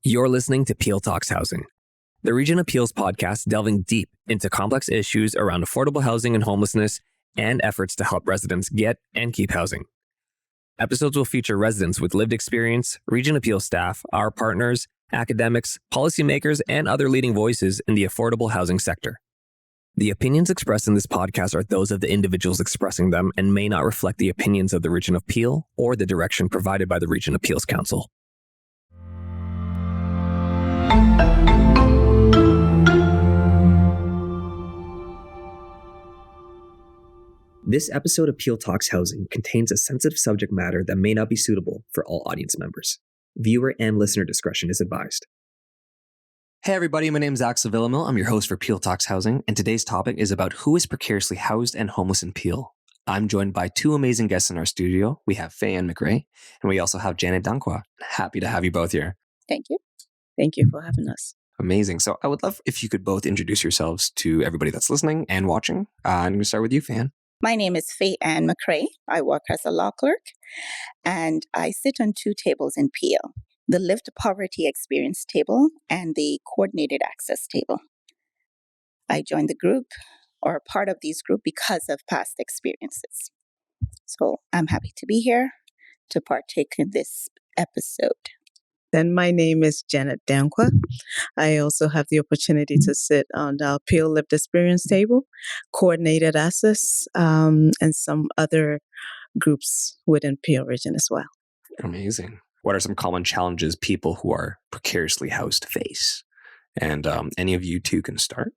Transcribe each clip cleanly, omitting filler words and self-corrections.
You're listening to Peel Talks Housing, the Region Appeals podcast delving deep into complex issues around affordable housing and homelessness and efforts to help residents get and keep housing. Episodes will feature residents with lived experience, Region Appeals staff, our partners, academics, policymakers, and other leading voices in the affordable housing sector. The opinions expressed in this podcast are those of the individuals expressing them and may not reflect the opinions of the Region of Peel or the direction provided by the Region Appeals Council. This episode of Peel Talks Housing contains a sensitive subject matter that may not be suitable for all audience members. Viewer and listener discretion is advised. Hey everybody, my name is Axel Villamil. I'm your host for Peel Talks Housing, and today's topic is about who is precariously housed and homeless in Peel. I'm joined by two amazing guests in our studio. We have Faye-Ann McRae, and we also have Janet Dankwa. Happy to have you both here. Thank you. Thank you for having us. Amazing. So I would love if you could both introduce yourselves to everybody that's listening and watching. I'm going to start with you, Faye-Ann. My name is Faye-Ann McRae. I work as a law clerk, and I sit on two tables in Peel, the Lived Poverty Experience table and the Coordinated Access table. I joined the group or part of this group because of past experiences. So I'm happy to be here to partake in this episode. Then my name is Janet Dankwa. I also have the opportunity to sit on the Peel Lived Experience table, Coordinated Access, and some other groups within Peel Region as well. Amazing. What are some common challenges people who are precariously housed face? And any of you two can start.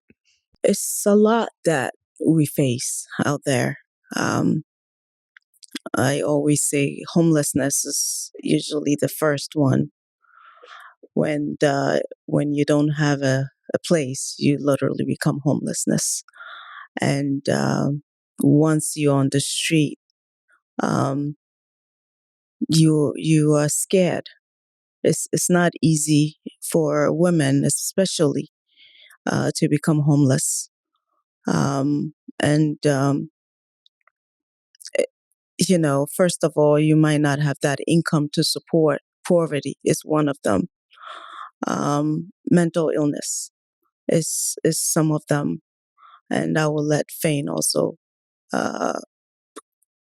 It's a lot that we face out there. I always say homelessness is usually the first one. When you don't have a place, you literally become homelessness. And once you're on the street, you are scared. It's not easy for women, especially, to become homeless. First of all, you might not have that income to support. Poverty is one of them. Mental illness is some of them, and I will let Fane also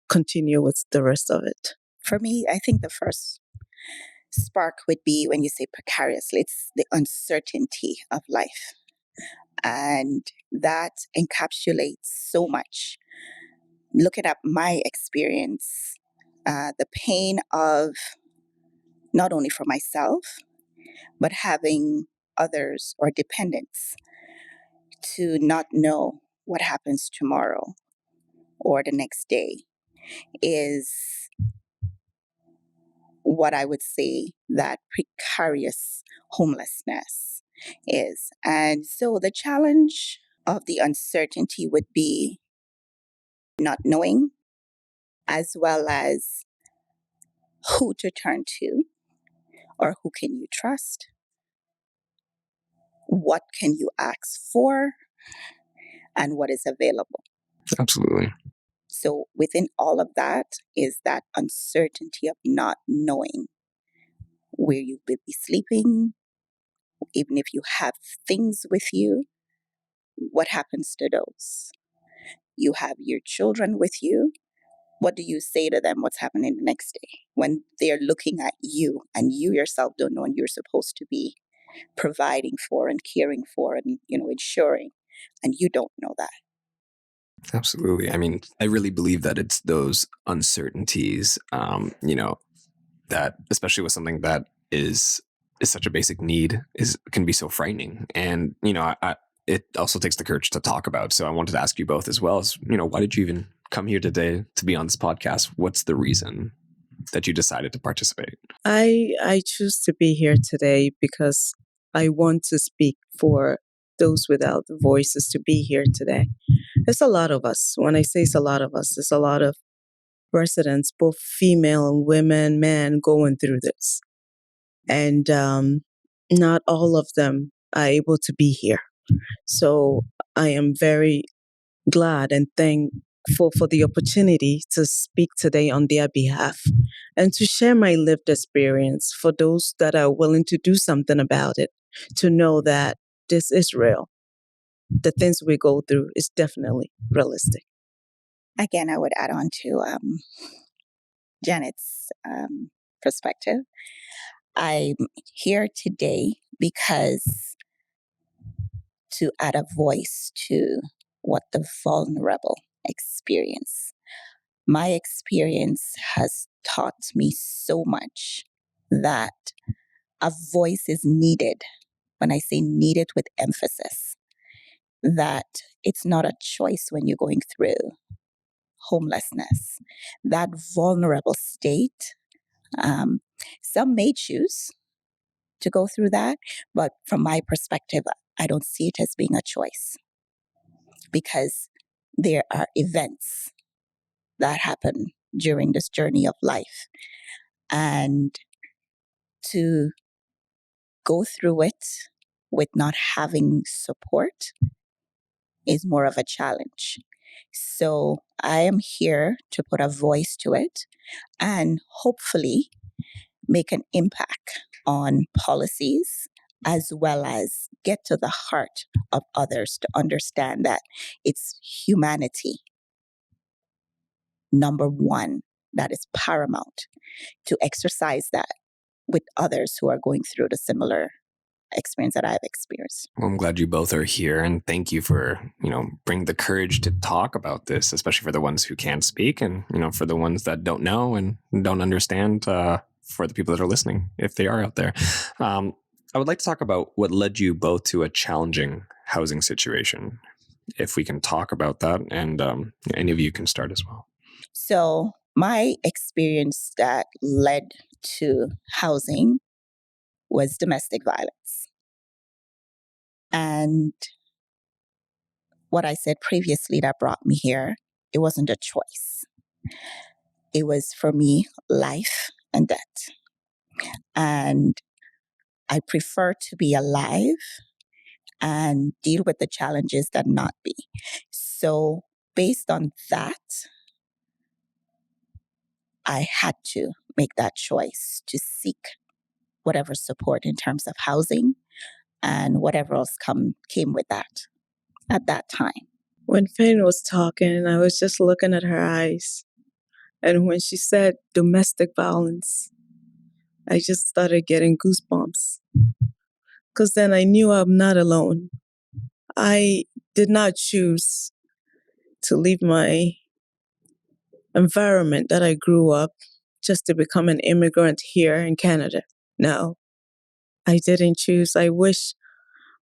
continue with the rest of it. For me, I think the first spark would be when you say precariously, it's the uncertainty of life. And that encapsulates so much. Looking at my experience, the pain of not only for myself, but having others or dependents to not know what happens tomorrow or the next day is what I would say that precarious homelessness is. And so the challenge of the uncertainty would be not knowing, as well as who to turn to or who can you trust. What can you ask for and what is available? Absolutely. So within all of that is that uncertainty of not knowing where you will be sleeping, even if you have things with you, what happens to those? You have your children with you. What do you say to them? What's happening the next day when they're looking at you and you yourself don't know and you're supposed to be providing for and caring for and, ensuring, and you don't know that. Absolutely. I mean, I really believe that it's those uncertainties, that especially with something that is such a basic need can be so frightening. And, it also takes the courage to talk about. So I wanted to ask you both as well as, why did you even come here today to be on this podcast? What's the reason that you decided to participate? I choose to be here today because I want to speak for those without voices to be here today. There's a lot of us. When I say it's a lot of us, there's a lot of residents, both female and women, men, going through this. And not all of them are able to be here. So I am very glad and thankful thankful for the opportunity to speak today on their behalf and to share my lived experience for those that are willing to do something about it, to know that this is real. The things we go through is definitely realistic. Again, I would add on to Janet's perspective. I'm here today because to add a voice to what the vulnerable experience. My experience has taught me so much that a voice is needed. When I say needed with emphasis, that it's not a choice when you're going through homelessness. That vulnerable state, some may choose to go through that, but from my perspective, I don't see it as being a choice because there are events that happen during this journey of life. And to go through it with not having support is more of a challenge. So I am here to put a voice to it and hopefully make an impact on policies as well as get to the heart of others to understand that it's humanity, number one, that is paramount, to exercise that with others who are going through the similar experience that I've experienced. Well, I'm glad you both are here, and thank you for, bring the courage to talk about this, especially for the ones who can't speak and, for the ones that don't know and don't understand, for the people that are listening, if they are out there. I would like to talk about what led you both to a challenging housing situation, if we can talk about that, and any of you can start as well. So my experience that led to housing was domestic violence. And what I said previously that brought me here, it wasn't a choice. It was for me life and death. And I prefer to be alive and deal with the challenges than not be. So based on that, I had to make that choice to seek whatever support in terms of housing and whatever else came with that at that time. When Fane was talking, I was just looking at her eyes. And when she said domestic violence, I just started getting goosebumps. Because then I knew I'm not alone. I did not choose to leave my environment that I grew up just to become an immigrant here in Canada. No, I didn't choose. I wish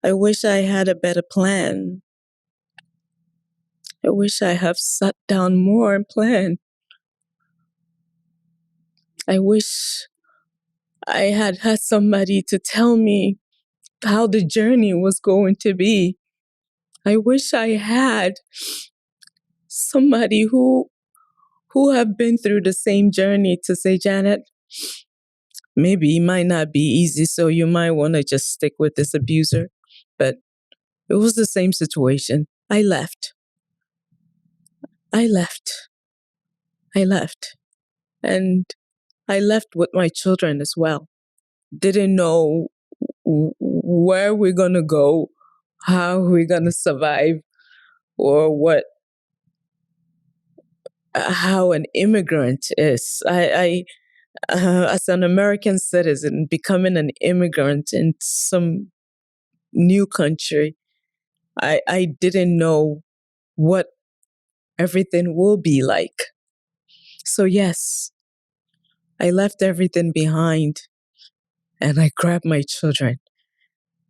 I had a better plan. I wish I have sat down more and planned. I wish I had somebody to tell me how the journey was going to be. I wish I had somebody who have been through the same journey to say, Janet, maybe it might not be easy, so you might want to just stick with this abuser. But it was the same situation. I left. And I left with my children as well. Didn't know where we're going to go, how we're going to survive, or how an immigrant is. I as an American citizen, becoming an immigrant in some new country, I didn't know what everything will be like. So yes, I left everything behind and I grabbed my children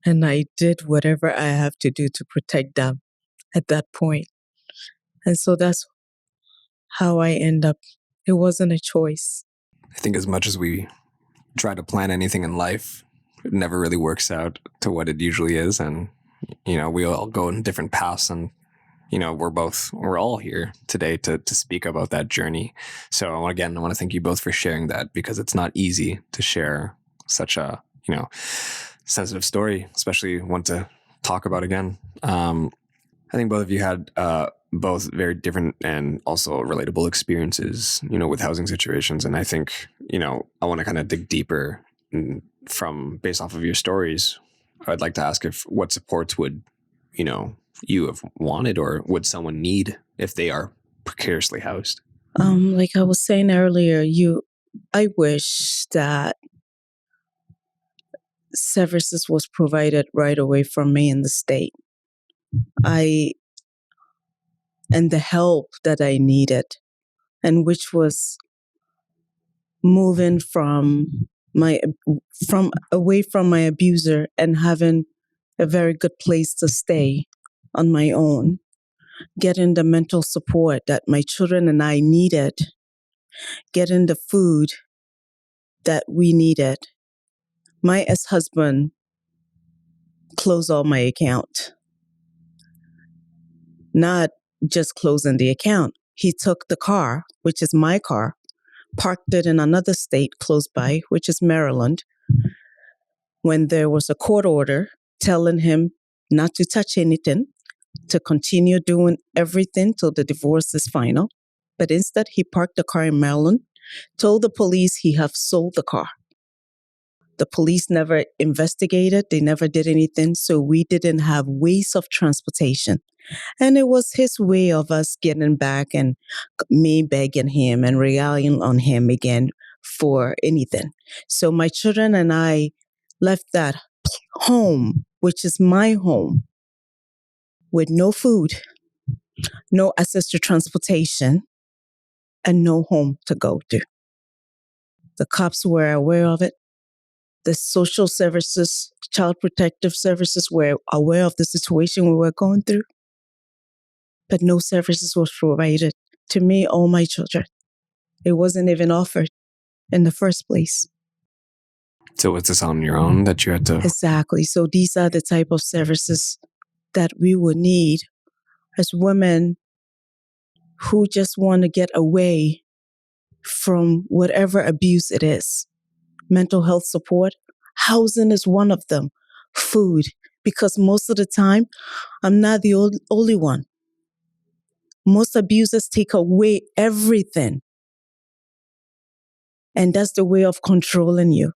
and I did whatever I have to do to protect them at that point. And so that's how I end up. It wasn't a choice. I think as much as we try to plan anything in life, it never really works out to what it usually is. And, we all go in different paths, and, we're all here today to speak about that journey. So again, I want to thank you both for sharing that, because it's not easy to share such a, sensitive story, especially one to talk about again. I think both of you had both very different and also relatable experiences, with housing situations. And I think, I want to kind of dig deeper from based off of your stories. I'd like to ask if what supports would, you have wanted or would someone need if they are precariously housed? Like I was saying earlier, I wish that services was provided right away from me in the state. And the help that I needed, and which was moving from away from my abuser and having a very good place to stay on my own, getting the mental support that my children and I needed, getting the food that we needed. My ex-husband closed all my account. Not just closing the account. He took the car, which is my car, parked it in another state close by, which is Maryland, when there was a court order telling him not to touch anything, to continue doing everything till the divorce is final. But instead, he parked the car in Maryland, told the police he have sold the car. The police never investigated. They never did anything. So we didn't have ways of transportation. And it was his way of us getting back and me begging him and relying on him again for anything. So my children and I left that home, which is my home, with no food, no access to transportation, and no home to go to. The cops were aware of it. The social services, child protective services were aware of the situation we were going through. But no services was provided to me or my children. It wasn't even offered in the first place. So was this on your own that you had to? Exactly. So these are the type of services that we would need as women who just want to get away from whatever abuse it is. Mental health support, housing is one of them, food, because most of the time, I'm not the only one. Most abusers take away everything. And that's the way of controlling you.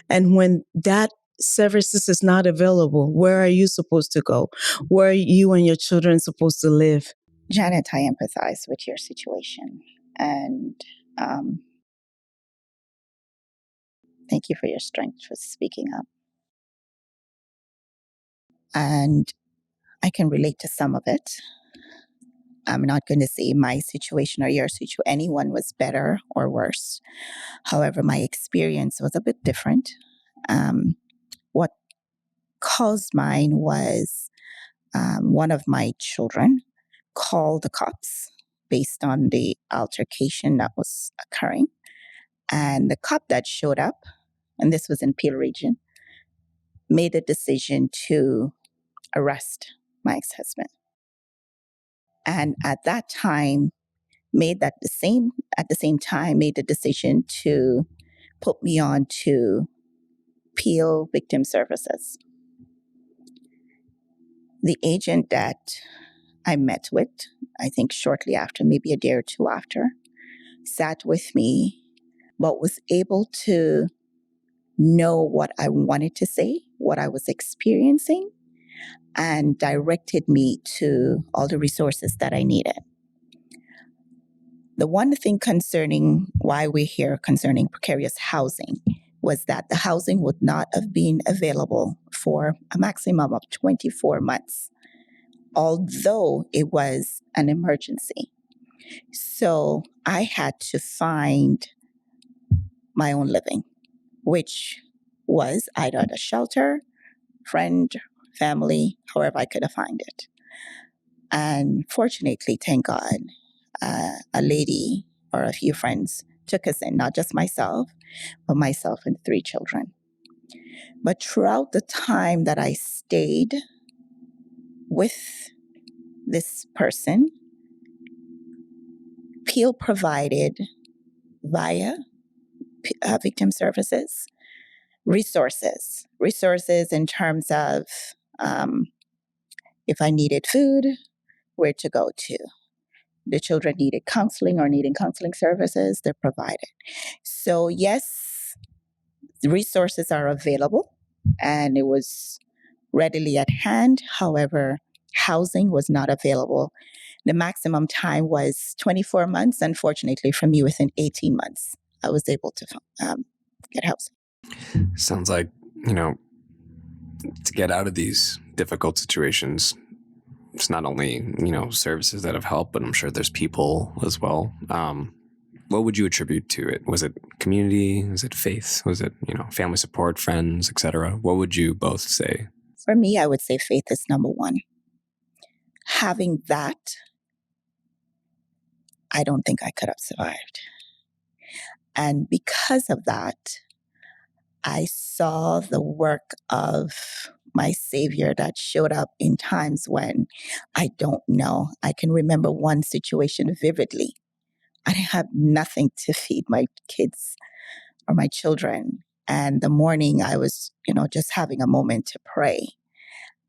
And when that services is not available, where are you supposed to go? Where are you and your children supposed to live? Janet, I empathize with your situation. And thank you for your strength for speaking up. And I can relate to some of it. I'm not going to say my situation or your situation, anyone was better or worse. However, my experience was a bit different. What caused mine was one of my children called the cops based on the altercation that was occurring. And the cop that showed up, and this was in Peel Region, made a decision to arrest my ex-husband. And at that time, made the decision to put me on to Peel Victim Services. The agent that I met with, I think shortly after, maybe a day or two after, sat with me, but was able to know what I wanted to say, what I was experiencing, and directed me to all the resources that I needed. The one thing concerning why we're here concerning precarious housing was that the housing would not have been available for a maximum of 24 months, although it was an emergency. So I had to find my own living, which was either at a shelter, friend, family, however I could find it. And fortunately, thank God, a lady or a few friends took us in, not just myself, but myself and 3 children. But throughout the time that I stayed with this person, Peel provided via victim services resources in terms of if I needed food, where to go to. The children needed counseling or needing counseling services, they're provided. So yes, the resources are available and it was readily at hand. However, housing was not available. The maximum time was 24 months. Unfortunately for me, within 18 months, I was able to get housing. Sounds like, to get out of these difficult situations, it's not only, services that have helped, but I'm sure there's people as well. What would you attribute to it? Was it community? Was it faith? Was it, family support, friends, etc.? What would you both say? For me, I would say faith is number one. Having that, I don't think I could have survived. And because of that, I saw the work of my Savior that showed up in times when I don't know. I can remember one situation vividly. I didn't have nothing to feed my kids or my children. And the morning I was, just having a moment to pray.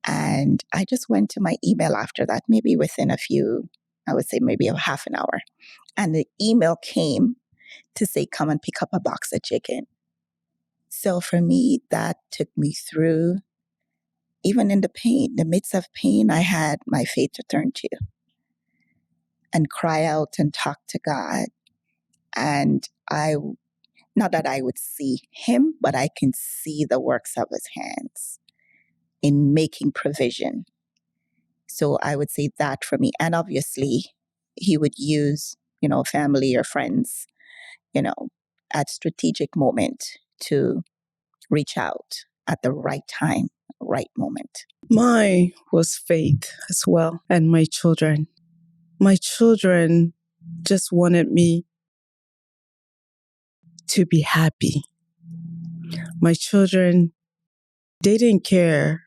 And I just went to my email after that, maybe within I would say maybe a half an hour. And the email came to say, come and pick up a box of chicken. So for me, that took me through, even in the midst of pain, I had my faith to turn to and cry out and talk to God. And not that I would see him, but I can see the works of his hands in making provision. So I would say that for me. And obviously, he would use, family or friends, at strategic moment to reach out at the right time, right moment. Mine was faith as well, and my children. My children just wanted me to be happy. My children, they didn't care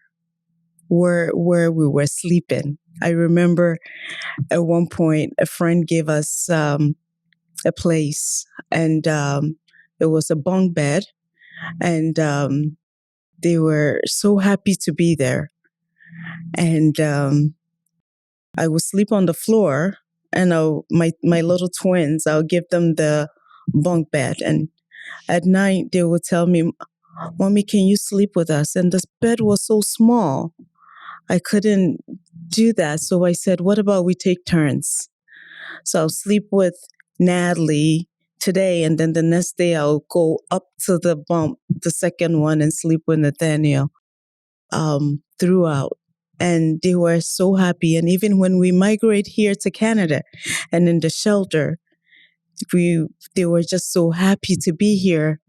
where we were sleeping. I remember at one point, a friend gave us a place, and it was a bunk bed, and they were so happy to be there. And I would sleep on the floor, and my little twins, I'll give them the bunk bed. And at night, they would tell me, Mommy, can you sleep with us? And this bed was so small, I couldn't do that. So I said, what about we take turns? So I'll sleep with Natalie today, and then the next day I'll go up to the second one, and sleep with Nathaniel throughout. And they were so happy. And even when we migrate here to Canada and in the shelter, they were just so happy to be here.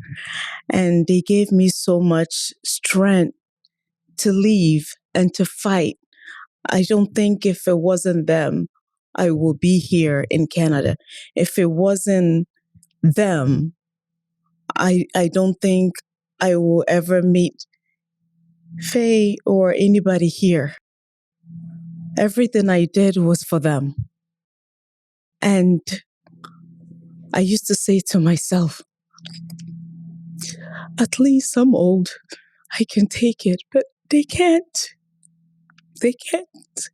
And they gave me so much strength to leave and to fight. I don't think if it wasn't them, I will be here in Canada. If it wasn't them, I don't think I will ever meet Faye or anybody here. Everything I did was for them. And I used to say to myself, at least I'm old. I can take it, but they can't. They can't.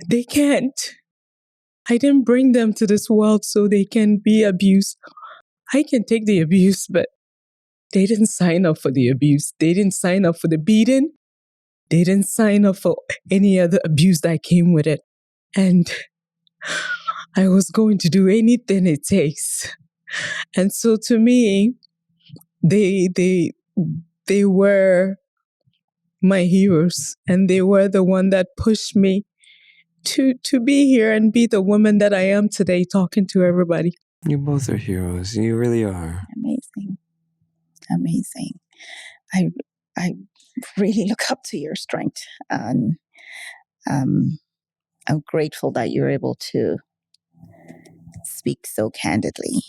They can't. I didn't bring them to this world so they can be abused. I can take the abuse, but they didn't sign up for the abuse. They didn't sign up for the beating. They didn't sign up for any other abuse that came with it. And I was going to do anything it takes. And so to me, they were my heroes, and they were the one that pushed me to be here and be the woman that I am today, talking to everybody. You both are heroes. You really are. Amazing. I really look up to your strength, and I'm grateful that you're able to speak so candidly.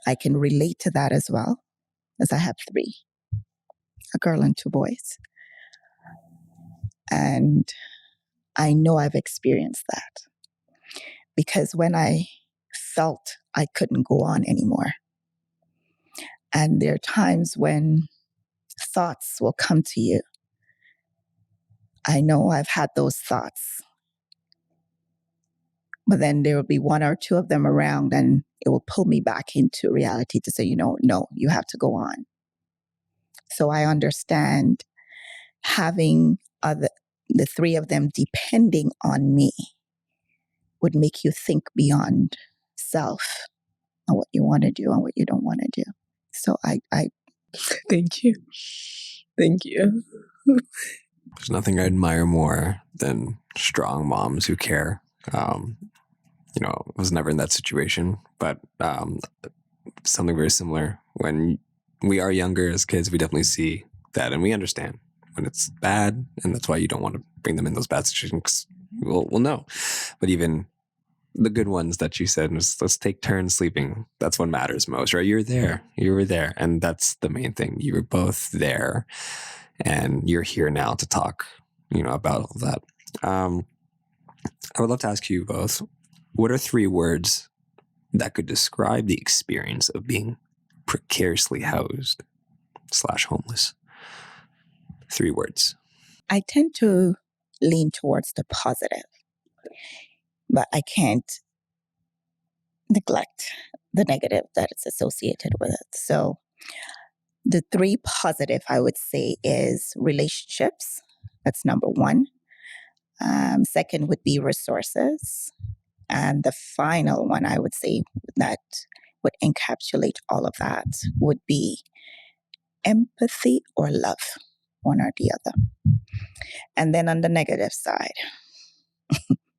I can relate to that as well, as I have 3, a girl and 2 boys. And I know I've experienced that, because when I felt I couldn't go on anymore, and there are times when thoughts will come to you I know I've had those thoughts, but then there will be one or two of them around and it will pull me back into reality to say, no, you have to go on. So I understand having the three of them depending on me would make you think beyond self and what you want to do and what you don't want to do. So I Thank you. Thank you. There's nothing I admire more than strong moms who care. I was never in that situation, but something very similar. When we are younger as kids, we definitely see that and we understand when it's bad, and that's why you don't want to bring them in those bad situations. We'll know. But even the good ones that you said, let's take turns sleeping. That's what matters most, right? You were there. And that's the main thing. You were both there and you're here now to talk, about all of that. I would love to ask you both, what are 3 words that could describe the experience of being precariously housed / homeless? 3 words. I tend to lean towards the positive, but I can't neglect the negative that is associated with it. So the 3 positive I would say is relationships. That's number 1. Second would be resources. And the final one I would say that would encapsulate all of that would be empathy or love, one or the other. And then on the negative side,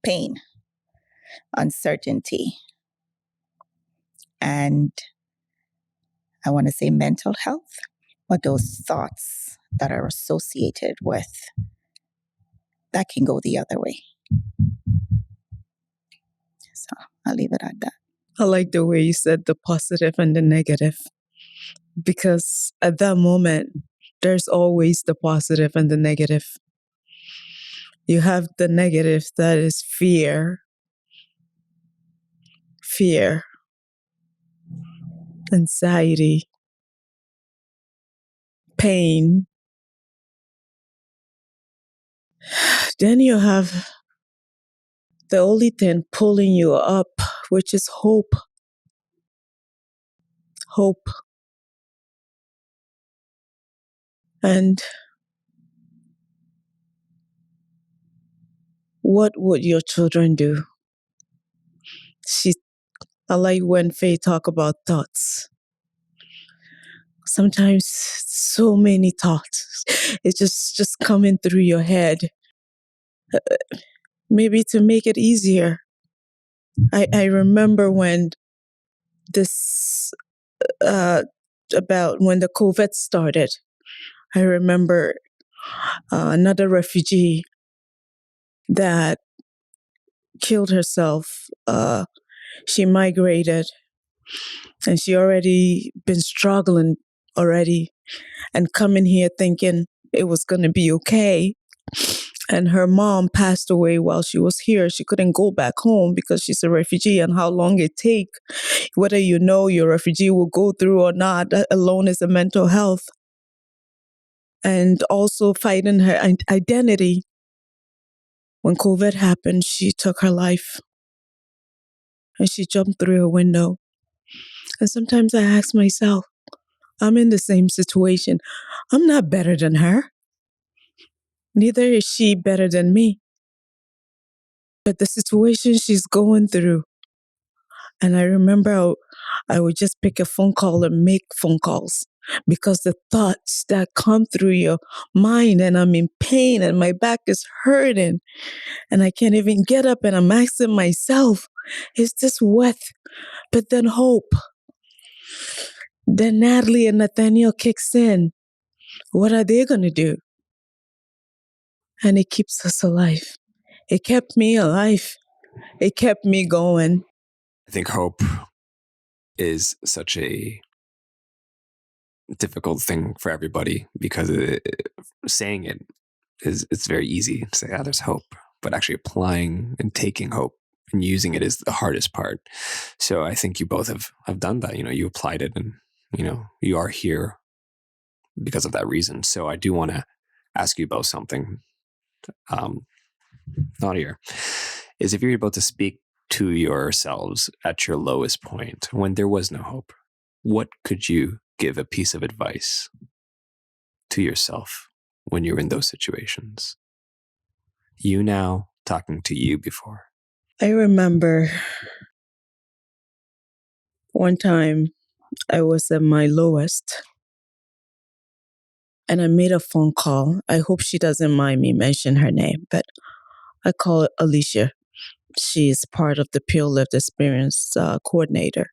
pain, uncertainty, and I want to say mental health, but those thoughts that are associated with that can go the other way. So I'll leave it at that. I like the way you said the positive and the negative, because at that moment, there's always the positive and the negative. You have the negative that is fear, anxiety, pain. Then you have the only thing pulling you up, which is hope. Hope. And what would your children do? I like when Faye talk about thoughts. Sometimes so many thoughts. It's just coming through your head. Maybe to make it easier. I remember when this about when the COVID started. I remember another refugee that killed herself. She migrated and she already been struggling already and coming here thinking it was going to be okay. And her mom passed away while she was here. She couldn't go back home because she's a refugee, and how long it take, whether your refugee will go through or not, that alone is a mental health. And also fighting her identity. When COVID happened, she took her life and she jumped through a window. And sometimes I ask myself, I'm in the same situation. I'm not better than her. Neither is she better than me. But the situation she's going through, and I remember I would just pick a phone call and make phone calls because the thoughts that come through your mind, and I'm in pain and my back is hurting and I can't even get up, and I'm asking myself, is this worth? But then hope. Then Natalie and Nathaniel kicks in. What are they going to do? And it keeps us alive. It kept me alive. It kept me going. I think hope is such a difficult thing for everybody because saying it's very easy to say, there's hope, but actually applying and taking hope and using it is the hardest part. So I think you both have done that. You applied it, and you are here because of that reason. So I do want to ask you both something. not here, is if you're able to speak to yourselves at your lowest point when there was no hope, what could you give a piece of advice to yourself when you're in those situations? You now talking to you before. I remember one time I was at my lowest and I made a phone call. I hope she doesn't mind me mention her name, but I call it Alicia. She's part of the Peer Lived Experience coordinator.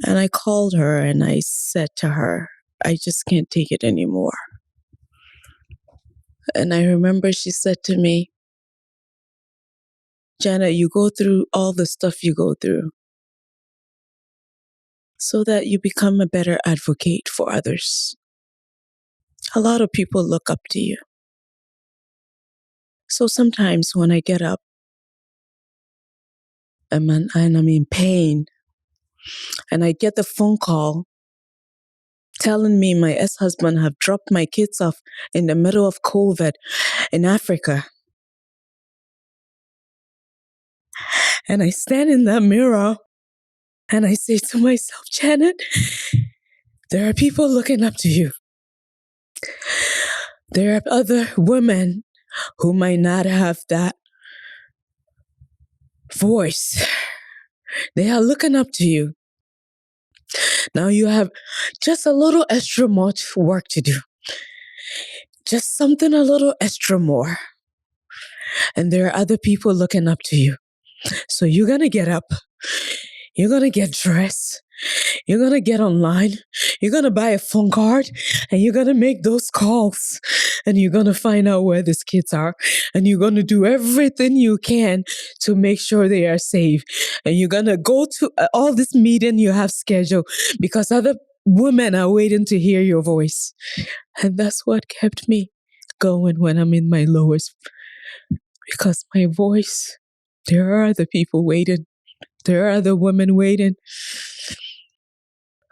And I called her and I said to her, I just can't take it anymore. And I remember she said to me, Janet, you go through all the stuff you go through so that you become a better advocate for others. A lot of people look up to you. So sometimes when I get up and I'm in pain and I get the phone call telling me my ex-husband have dropped my kids off in the middle of COVID in Africa. And I stand in that mirror and I say to myself, Janet, there are people looking up to you. There are other women who might not have that voice. They are looking up to you. Now you have just a little extra more work to do. Just something a little extra more. And there are other people looking up to you. So you're going to get up. You're going to get dressed. You're going to get online. You're going to buy a phone card and you're going to make those calls and you're going to find out where these kids are and you're going to do everything you can to make sure they are safe. And you're going to go to all this meeting you have scheduled because other women are waiting to hear your voice. And that's what kept me going when I'm in my lowest. Because my voice, there are other people waiting. There are other women waiting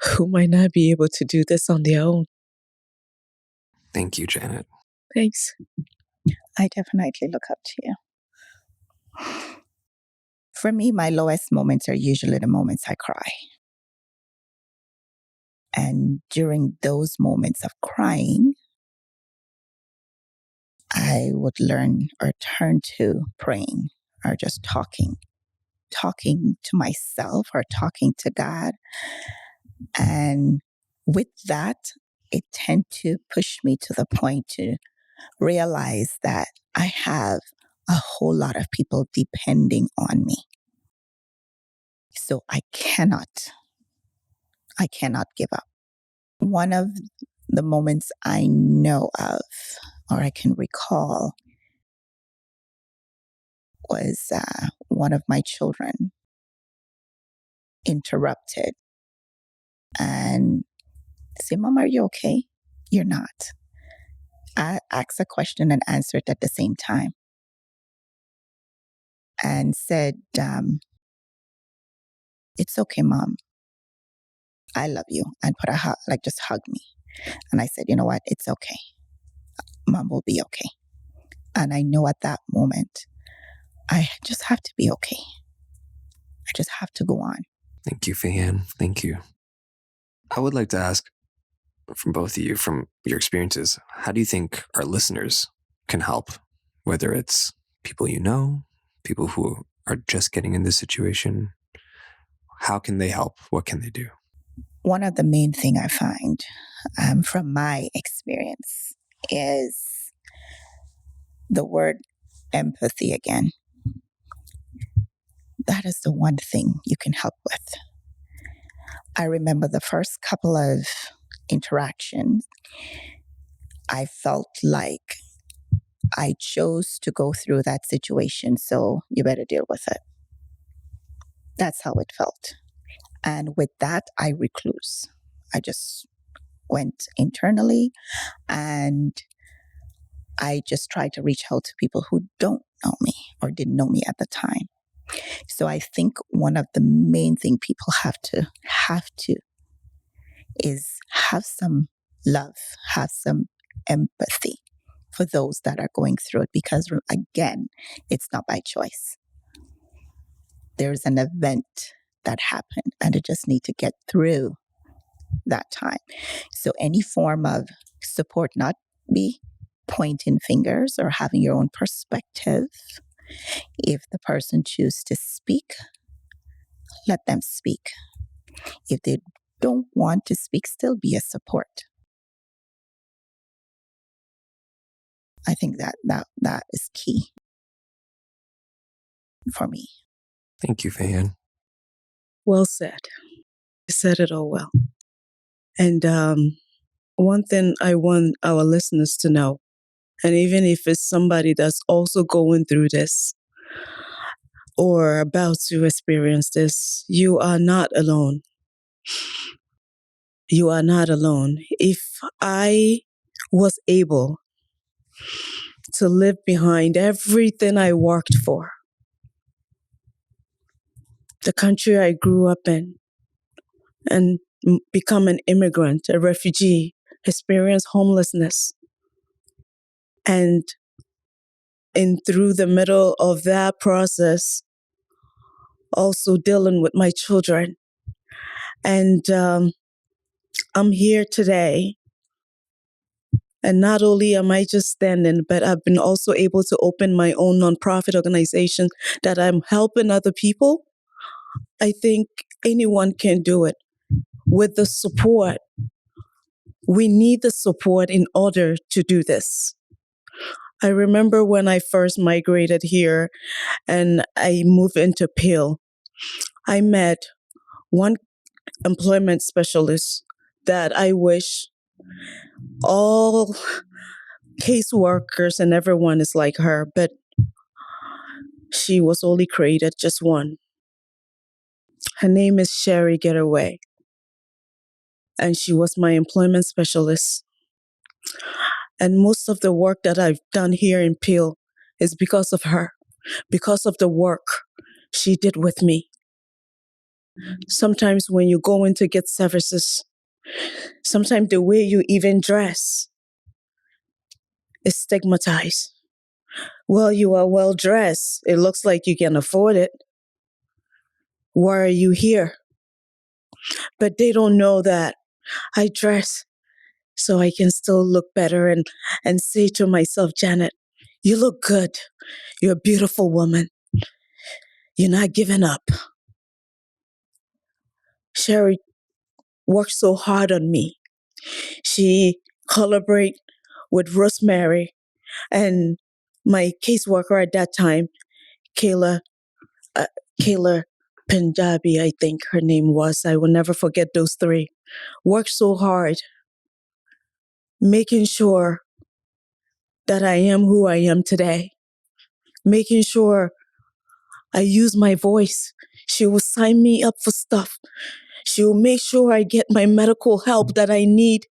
who might not be able to do this on their own. Thank you, Janet. Thanks. I definitely look up to you. For me, my lowest moments are usually the moments I cry. And during those moments of crying, I would learn or turn to praying or just talking to myself or talking to God. And with that, it tend to push me to the point to realize that I have a whole lot of people depending on me. So I cannot give up. One of the moments I know of or I can recall was one of my children interrupted and say, Mom, are you okay? You're not. I asked a question and answered at the same time and said, it's okay, Mom. I love you. And put a hug, like just hug me. And I said, you know what? It's okay. Mom will be okay. And I know at that moment, I just have to be okay. I just have to go on. Thank you, Fayan. Thank you. I would like to ask from both of you, from your experiences, how do you think our listeners can help? Whether it's people you know, people who are just getting in this situation, how can they help? What can they do? One of the main thing I find from my experience is the word empathy again. That is the one thing you can help with. I remember the first couple of interactions, I felt like I chose to go through that situation, so you better deal with it. That's how it felt. And with that, I recluse. I just went internally and I just tried to reach out to people who don't know me or didn't know me at the time. So I think one of the main thing people have to is have some love, have some empathy for those that are going through it, because again, it's not by choice. There's an event that happened and it just need to get through that time. So any form of support, not be pointing fingers or having your own perspective. If the person chooses to speak, let them speak. If they don't want to speak, still be a support. I think that is key for me. Thank you, Fayan. Well said. You said it all well. And one thing I want our listeners to know, and even if it's somebody that's also going through this or about to experience this, you are not alone. You are not alone. If I was able to live behind everything I worked for, the country I grew up in, and become an immigrant, a refugee, experience homelessness, and through the middle of that process, also dealing with my children. And I'm here today. And not only am I just standing, but I've been also able to open my own nonprofit organization that I'm helping other people. I think anyone can do it with the support. We need the support in order to do this. I remember when I first migrated here and I moved into Peel, I met one employment specialist that I wish all caseworkers and everyone is like her, but she was only created just one. Her name is Sherry Getaway, and she was my employment specialist. And most of the work that I've done here in Peel is because of her, because of the work she did with me. Sometimes when you go in to get services, sometimes the way you even dress is stigmatized. Well, you are well dressed. It looks like you can afford it. Why are you here? But they don't know that I dress so I can still look better and say to myself, Janet, you look good. You're a beautiful woman. You're not giving up. Sherry worked so hard on me. She collaborated with Rosemary and my caseworker at that time, Kayla Punjabi, I think her name was. I will never forget those three. Worked so hard, making sure that I am who I am today, making sure I use my voice. She will sign me up for stuff. She will make sure I get my medical help that I need.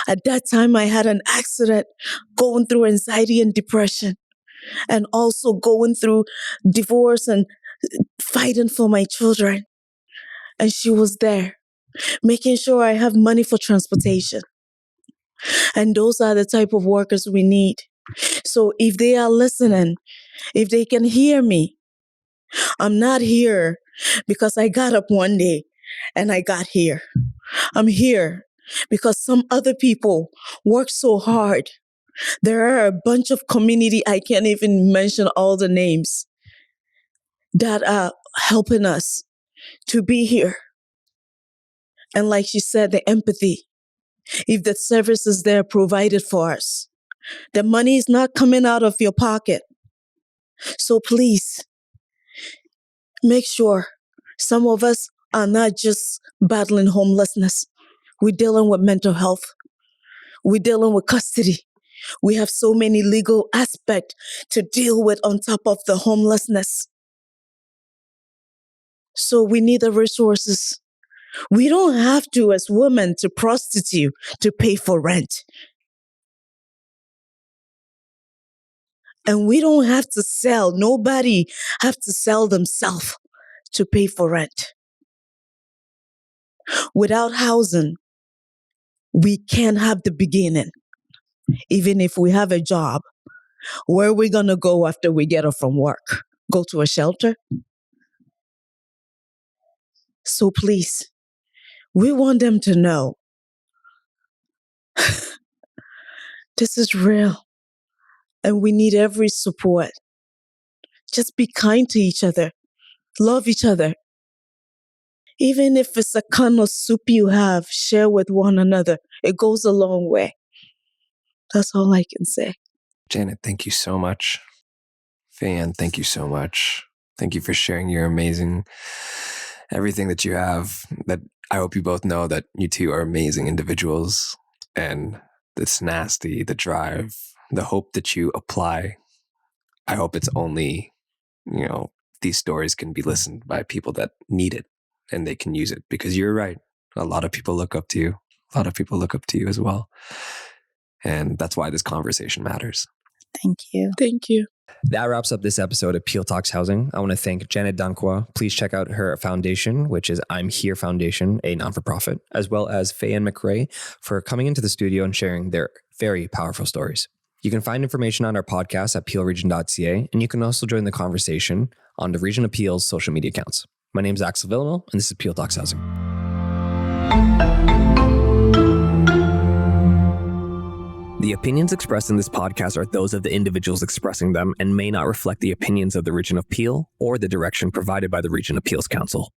At that time, I had an accident, going through anxiety and depression, and also going through divorce and fighting for my children. And she was there, making sure I have money for transportation. And those are the type of workers we need. So if they are listening, if they can hear me, I'm not here because I got up one day and I got here. I'm here because some other people work so hard. There are a bunch of community, I can't even mention all the names, that are helping us to be here. And like she said, the empathy. If the service is there provided for us, the money is not coming out of your pocket. So please, make sure some of us are not just battling homelessness. We're dealing with mental health. We're dealing with custody. We have so many legal aspects to deal with on top of the homelessness. So we need the resources. We don't have to, as women, to prostitute to pay for rent. And we don't have to sell. Nobody have to sell themselves to pay for rent. Without housing, we can't have the beginning. Even if we have a job, Where are we going to go after we get her from work? Go to a shelter? So please, we want them to know this is real and we need every support. Just be kind to each other. Love each other. Even if it's a can of soup you have, share with one another. It goes a long way. That's all I can say. Janet, thank you so much. Fan, thank you so much. Thank you for sharing your amazing, everything that you have. That I hope you both know that you two are amazing individuals, and the tenacity, the drive, the hope that you apply. I hope it's only, these stories can be listened by people that need it and they can use it, because you're right. A lot of people look up to you. A lot of people look up to you as well. And that's why this conversation matters. Thank you. Thank you. That wraps up this episode of Peel Talks Housing. I want to thank Janet Dankwa. Please check out her foundation, which is I'm Here Foundation, a non-for-profit, as well as Faye and McRae for coming into the studio and sharing their very powerful stories. You can find information on our podcast at peelregion.ca, and you can also join the conversation on the Region Appeals social media accounts. My name is Axel Villanelle, and this is Peel Talks Housing. The opinions expressed in this podcast are those of the individuals expressing them and may not reflect the opinions of the Region of Peel or the direction provided by the Region Appeals Council.